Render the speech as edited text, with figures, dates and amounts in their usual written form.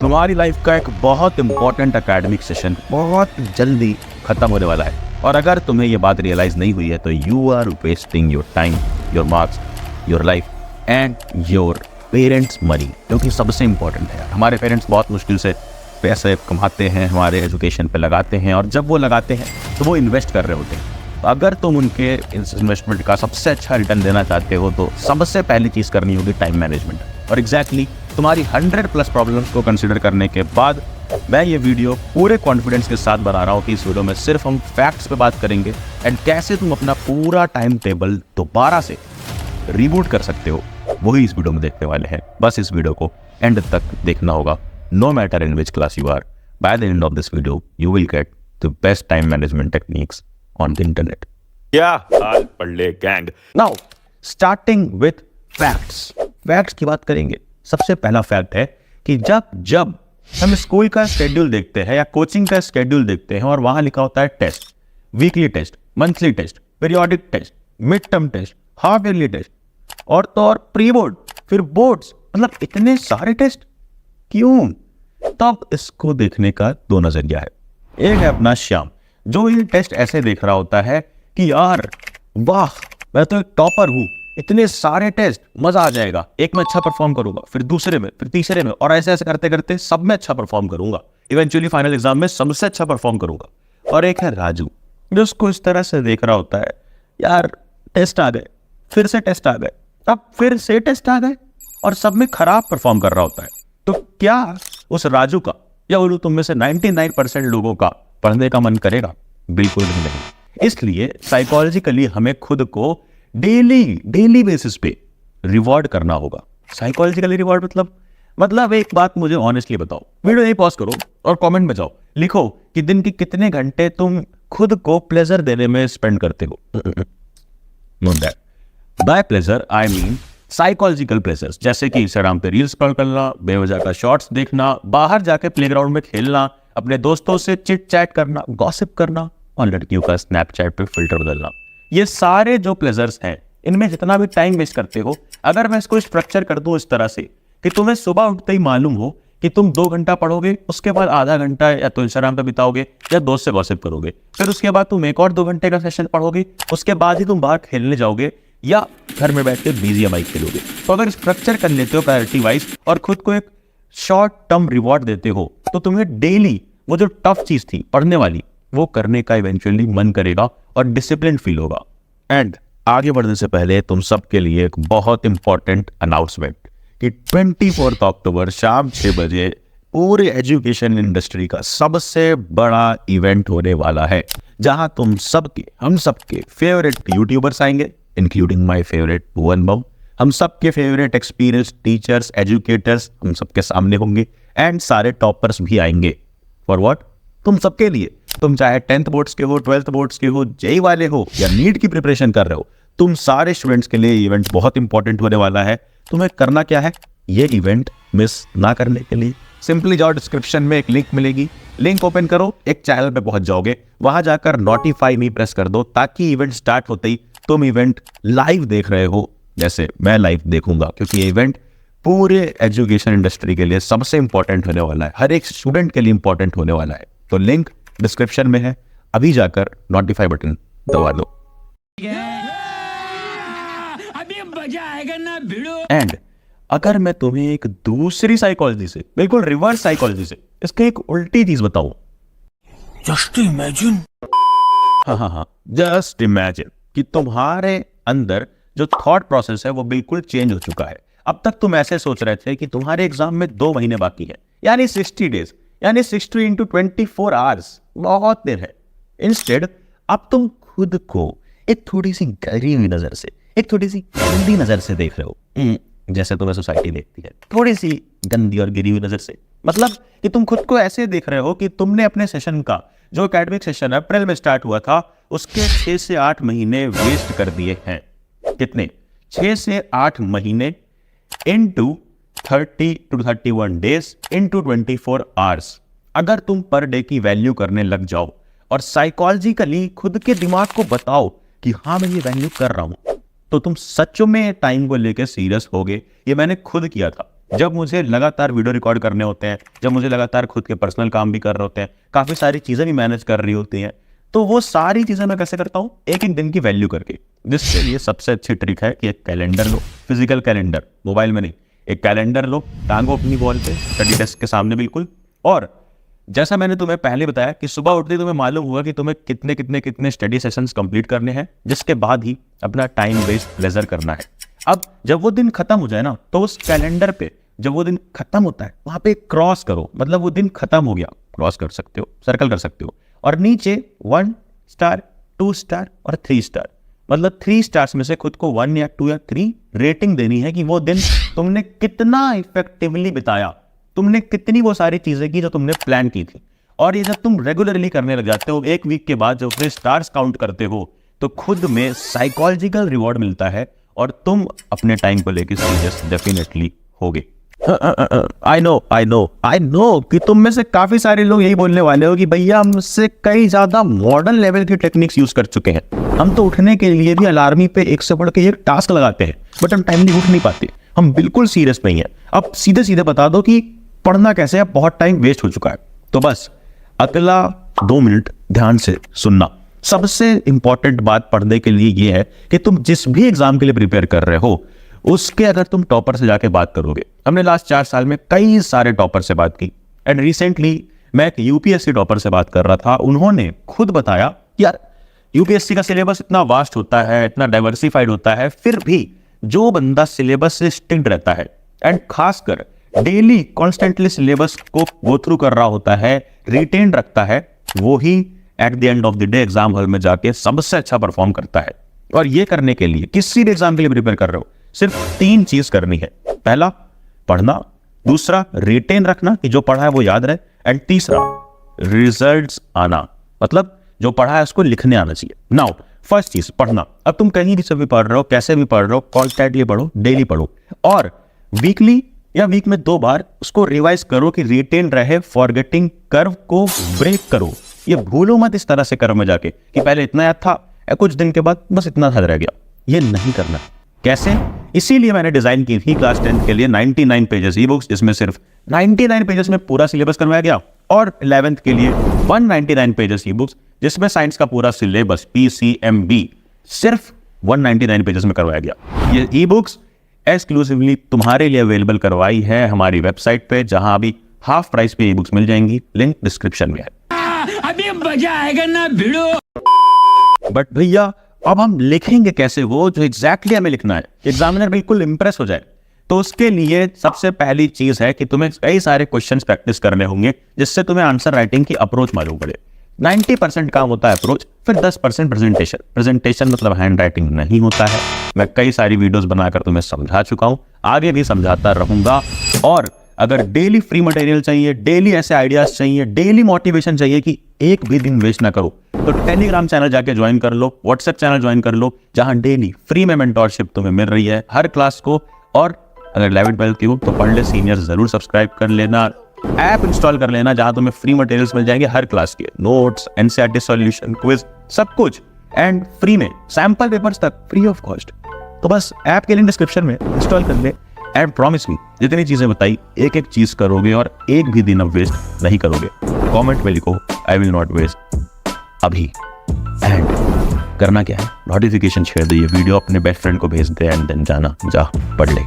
तुम्हारी लाइफ का एक बहुत इंपॉर्टेंट एकेडमिक सेशन बहुत जल्दी खत्म होने वाला है, और अगर तुम्हें ये बात रियलाइज नहीं हुई है तो you are wasting your time, your marks, your life and your parents money, जो कि सबसे इम्पोर्टेंट है। हमारे पेरेंट्स बहुत मुश्किल से पैसे कमाते हैं, हमारे एजुकेशन पे लगाते हैं, और जब वो लगाते हैं तो वो इन्वेस्ट कर रहे होते हैं। तो अगर तुम उनके इन्वेस्टमेंट का सबसे अच्छा रिटर्न देना चाहते हो तो सबसे पहली चीज़ करनी होगी टाइम मैनेजमेंट। और एग्जैक्टली तुम्हारी 100+ प्रॉब्लम्स को कंसिडर करने के बाद मैं ये वीडियो पूरे कॉन्फिडेंस के साथ बना रहा हूँ कि इस वीडियो में सिर्फ हम फैक्ट्स पे बात करेंगे एंड कैसे तुम अपना पूरा टाइम टेबल दोबारा से रिबूट कर सकते हो, वही इस वीडियो में देखने वाले हैं। बस इस वीडियो को एंड तक देखना होगा। No matter in which class you are, by the end of this video you will get the best time management techniques on the internet. क्या हाल पढ़ले gang. Now starting with facts. Facts की बात करेंगे। सबसे पहला फैक्ट है कि जब हम स्कूल का शेड्यूल देखते हैं या कोचिंग का शेड्यूल देखते हैं और वहां लिखा होता है test, weekly test, monthly test, periodic test, mid term test, half yearly test और तो और प्री बोर्ड, फिर बोर्ड्स, मतलब इतने सारे टेस्ट क्यों? तब इसको देखने का दो नजरिया है। एक है अपना श्याम, जो ये टेस्ट ऐसे देख रहा होता है कि यार वाह, मैं तो एक टॉपर हूं, इतने सारे टेस्ट, मजा आ जाएगा, एक में अच्छा परफॉर्म करूंगा, फिर दूसरे में, फिर तीसरे में, और ऐसे ऐसे करते करते सब में अच्छा परफॉर्म करूंगा, इवेंचुअली फाइनल एग्जाम में सबसे अच्छा परफॉर्म करूंगा। और एक है राजू, जो उसको इस तरह से देख रहा होता है, यार टेस्ट आ गए, फिर से टेस्ट आ गए, अब फिर से टेस्ट आ गए, और सब में खराब परफॉर्म कर रहा होता है। तो क्या उस राजू का या बोलूं तुम में से 99% लोगों का पढ़ने का मन करेगा? बिल्कुल भी नहीं। इसलिए साइकोलॉजिकली हमें खुद को डेली बेसिस पे रिवॉर्ड करना होगा। साइकोलॉजिकली रिवॉर्ड मतलब एक बात मुझे ऑनेस्टली बताओ, वीडियो नहीं पॉज करो और कमेंट में जाओ, लिखो कि दिन के कितने घंटे तुम खुद को प्लेजर देने में स्पेंड करते हो। Know that bye pleasure I mean psychological pleasures, जैसे कि इंस्टाग्राम पे रील्स स्क्रॉल करना, बेवजह का शॉर्ट्स देखना, बाहर जाके प्लेग्राउंड में खेलना, अपने दोस्तों से चिट चैट करना, गॉसिप करना, और लड़कियों का स्नैपचैट पे फिल्टर बदलना। ये सारे जो प्लेजर्स हैं, इनमें जितना भी टाइम वेस्ट करते हो, अगर मैं इसको स्ट्रक्चर कर दूं इस तरह से कि तुम्हें सुबह उठते ही मालूम हो कि तुम 2 घंटा पढ़ोगे, उसके बाद आधा घंटा या तो इंस्टाग्राम पे बिताओगे या दोस्त से गॉसिप करोगे, फिर उसके बाद तुम एक और 2 घंटे का सेशन पढ़ोगे, उसके बाद ही तुम बाहर खेलने जाओगे या घर में बैठ के BGMI खेलोगे। तो अगर स्ट्रक्चर कर लेते हो प्रायोरिटी वाइज और खुद को एक शॉर्ट टर्म रिवॉर्ड देते हो, तो तुम्हें डेली वो जो टफ चीज थी पढ़ने वाली, वो करने का इवेंचुअली मन करेगा और डिसिप्लिन फील होगा। एंड आगे बढ़ने से पहले तुम सबके लिए एक बहुत इंपॉर्टेंट अनाउंसमेंट कि 24 अक्टूबर शाम 6 बजे पूरे एजुकेशन इंडस्ट्री का सबसे बड़ा इवेंट होने वाला है, जहां तुम सबके, हम सबके फेवरेट यूट्यूबर्स आएंगे, इंक्लूडिंग माय फेवरेट भुवन बम। हम सबके फेवरेट एक्सपीरियंस टीचर्स, एजुकेटर्स हम सबके सामने होंगे एंड सारे टॉपर्स भी आएंगे। For what? तुम सबके लिए। तुम चाहे 10th बोर्ड्स के हो, 12th बोर्ड्स के हो, जेई वाले हो या नीट की प्रिपरेशन कर रहे हो, तुम सारे स्टूडेंट्स के लिए इवेंट बहुत इंपॉर्टेंट होने वाला है। तुम्हें करना क्या है ये इवेंट मिस ना करने के लिए? सिंपली जाओ, डिस्क्रिप्शन में एक लिंक मिलेगी, लिंक ओपन करो, एक चैनल पे पहुंच जाओगे, वहां जाकर नोटिफाई मी प्रेस कर दो, ताकि इवेंट स्टार्ट होते ही तुम इवेंट लाइव देख रहे हो, जैसे मैं लाइव देखूंगा, क्योंकि ये इवेंट पूरे एजुकेशन इंडस्ट्री के लिए सबसे इंपॉर्टेंट होने वाला है, हर एक स्टूडेंट के लिए इंपॉर्टेंट होने वाला है। तो लिंक डिस्क्रिप्शन में है, अभी जाकर नोटिफाई बटन दबा दो। अभी मजा आएगा ना भिड़ो। एंड अगर मैं तुम्हें एक दूसरी साइकोलॉजी से, बिल्कुल रिवर्स साइकोलॉजी से, इसके एक उल्टी चीज बताऊं, जस्ट इमेजिन, हाँ, जस्ट इमेजिन कि तुम्हारे अंदर जो थॉट प्रोसेस है वो बिल्कुल चेंज हो चुका है। अब तक तुम ऐसे सोच रहे थे कि तुम्हारे एग्जाम में 2 महीने बाकी है, यानी 60 डेज, यानी 60 into 24 आवर्स, बहुत देर है। इंस्टेड अब तुम खुद को एक थोड़ी सी गहरी हुई नजर से, एक थोड़ी सी गंदी नजर से देख रहे हो, जैसे तुम्हें सोसाइटी देखती है, थोड़ी सी गंदी और गिरी हुई नजर से। मतलब कि तुम खुद को ऐसे देख रहे हो कि तुमने अपने सेशन का, जो एकेडमिक सेशन अप्रैल में स्टार्ट हुआ था, उसके 6 से 8 महीने वेस्ट कर दिए हैं। कितने? 6 से 8 महीने into 30 to 31 days into 24 hours. अगर तुम पर डे की वैल्यू करने लग जाओ और साइकोलॉजिकली खुद के दिमाग को बताओ कि हाँ मैं ये वैल्यू कर रहा हूं, तो तुम सच में टाइम को लेकर सीरियस होगे। ये मैंने खुद किया था। जब मुझे लगातार वीडियो रिकॉर्ड करने होते हैं, जब मुझे लगातार खुद के पर्सनल काम भी कर रहे होते हैं, काफ़ी सारी चीज़ें भी मैनेज कर रही होती हैं, तो वो सारी चीज़ें मैं कैसे करता हूँ, एक एक दिन की वैल्यू करके। जिसके लिए सबसे अच्छी ट्रिक है कि एक कैलेंडर लो, फिजिकल कैलेंडर, मोबाइल में नहीं, एक कैलेंडर लो, टांगो अपनी वॉल पे, स्टडी डेस्क के सामने बिल्कुल। और जैसा मैंने तुम्हें पहले बताया कि सुबह उठते ही तुम्हें मालूम हुआ कि तुम्हें कितने कितने कितने स्टडी सेशंस कंप्लीट करने हैं, जिसके बाद ही अपना टाइम वेस्ट लेजर करना है। अब जब वो दिन खत्म हो जाए ना, तो उस कैलेंडर पे जब वो दिन खत्म होता है वहां पे क्रॉस करो, मतलब वो दिन खत्म हो गया, क्रॉस कर सकते हो, सर्कल कर सकते हो, और नीचे 1 स्टार, 2 स्टार और 3 स्टार, मतलब 3 स्टार्स में से खुद को 1 या 2 या 3 रेटिंग देनी है कि वो दिन तुमने कितना इफेक्टिवली बिताया, तुमने कितनी वो सारी चीजें की जो तुमने प्लान की थी। और ये जब तुम रेगुलरली करने लग जाते हो, एक वीक के बाद जब अपने स्टार्स काउंट करते हो, तो खुद में साइकोलॉजिकल रिवॉर्ड मिलता है और तुम अपने टाइम को लेकर सीरियस डेफिनेटली होगे। आई नो कि तुम में से काफी सारे लोग यही बोलने वाले हो कि भैया हम मुझसे कई ज्यादा मॉडर्न लेवल की टेक्निक्स यूज कर चुके हैं, हम तो उठने के लिए भी अलार्मी पे एक से बढ़ के एक टास्क लगाते हैं, बट हम टाइमली उठ नहीं पाते, हम बिल्कुल सीरियस नहीं है। अब सीधे सीधे बता दो कि पढ़ना कैसे है, बहुत टाइम वेस्ट हो चुका है। तो बस अगला 2 मिनट ध्यान से सुनना। सबसे इंपॉर्टेंट बात पढ़ने के लिए यह है कि तुम जिस भी एग्जाम के लिए प्रिपेयर कर रहे हो, उसके अगर तुम टॉपर से जाके बात करोगे, हमने लास्ट 4 साल में कई सारे टॉपर से बात की, एंड रिसेंटली मैं एक यूपीएससी टॉपर से बात कर रहा था। उन्होंने खुद बताया यार यूपीएससी का सिलेबस इतना वास्ट होता है, इतना डाइवर्सिफाइड होता है, फिर भी जो बंदा सिलेबस से स्टिक्ड रहता है एंड खासकर डेली कॉन्स्टेंटली सिलेबस को गो थ्रू कर रहा होता है, रिटेन रखता है, वो ही at the end of the day exam hall में जाके सबसे अच्छा परफॉर्म करता है। और ये करने के लिए, किसी भी एग्जाम के लिए प्रिपेयर कर रहे हो, सिर्फ 3 चीज करनी है। पहला पढ़ना, दूसरा रिटेन रखना कि जो पढ़ा है वो याद रहे, एंड तीसरा रिजल्ट्स आना, मतलब जो पढ़ा है उसको लिखने आना चाहिए। नाउ फर्स्ट चीज पढ़ना। अब तुम कहीं भी से भी पढ़ रहे हो, कैसे भी पढ़ रहे हो, कॉन्स्टेंटली पढ़ो, डेली पढ़ो, और वीकली या वीक में 2 बार उसको रिवाइज करो कि रिटेन रहे, फॉरगेटिंग कर्व को ब्रेक करो। ये भूलो मत इस तरह से कर्व में जाके कि पहले इतना याद था, कुछ दिन के बाद बस इतना था रह गया। ये नहीं करना। कैसे? इसीलिए मैंने डिजाइन की थी क्लास 10 के लिए 99 पेजेस ई बुक्स, जिसमें सिर्फ 99 पेजेस में पूरा सिलेबस करवाया गया, और 11th के लिए 199 पेजेस ई बुक्स, जिसमें साइंस का पूरा सिलेबस PCMB सिर्फ 199 पेजेस में करवाया गया। ये ई बुक्स एक्सक्लूसिवली तुम्हारे लिए अवेलेबल करवाई है हमारी वेबसाइट पे, जहां अभी हाफ प्राइस पे ई बुक्स मिल जाएंगी, लिंक डिस्क्रिप्शन में है। अभी मजा आएगा ना भिड़ो। बट भैया अब हम लिखेंगे कैसे वो जो एग्जैक्टली हमें लिखना है, एग्जामिनर बिल्कुल इंप्रेस हो जाए? तो उसके लिए सबसे पहली चीज है कि तुम्हें कई सारे क्वेश्चंस प्रैक्टिस करने होंगे, जिससे तुम्हें आंसर राइटिंग की अप्रोच मालूम पड़े। 90% काम होता है अप्रोच, फिर 10% प्रेजेंटेशन। प्रेजेंटेशन मतलब हैंड राइटिंग नहीं होता है। मैं कई सारी वीडियोस बनाकर तुम्हें समझा चुका हूं, आगे भी समझाता रहूंगा। और अगर डेली फ्री मटेरियल चाहिए, डेली ऐसे आइडियाज चाहिए, डेली मोटिवेशन चाहिए कि एक भी दिन वेस्ट ना करो, तो टेलीग्राम चैनल जाके ज्वाइन कर लो, व्हाट्सएप चैनल ज्वाइन कर लो, जहां डेली फ्री में मेंटोरशिप तुम्हें मिल रही है हर क्लास को। और अगर 11th 12th की हो तो पढ़ ले सीनियर जरूर सब्सक्राइब कर लेना, ऐप इंस्टॉल कर लेना, जहां तुम्हें फ्री मटेरियल्स मिल जाएंगे हर क्लास के, नोट्स, एनसीईआरटी सॉल्यूशन, क्विज, सब कुछ, एंड फ्री में सैंपल पेपर्स तक फ्री ऑफ कॉस्ट। तो बस ऐप के लिंक डिस्क्रिप्शन में इंस्टॉल कर ले, एंड प्रॉमिस मी जितनी चीजें बताई एक एक चीज करोगे और एक भी दिन अब वेस्ट नहीं करोगे। कमेंट में लिखो आई विल नॉट वेस्ट अभी। एंड करना क्या है, नोटिफिकेशन शेयर दे, ये वीडियो अपने बेस्ट फ्रेंड को भेज दे, एंड देन जाना जा पढ़ ले।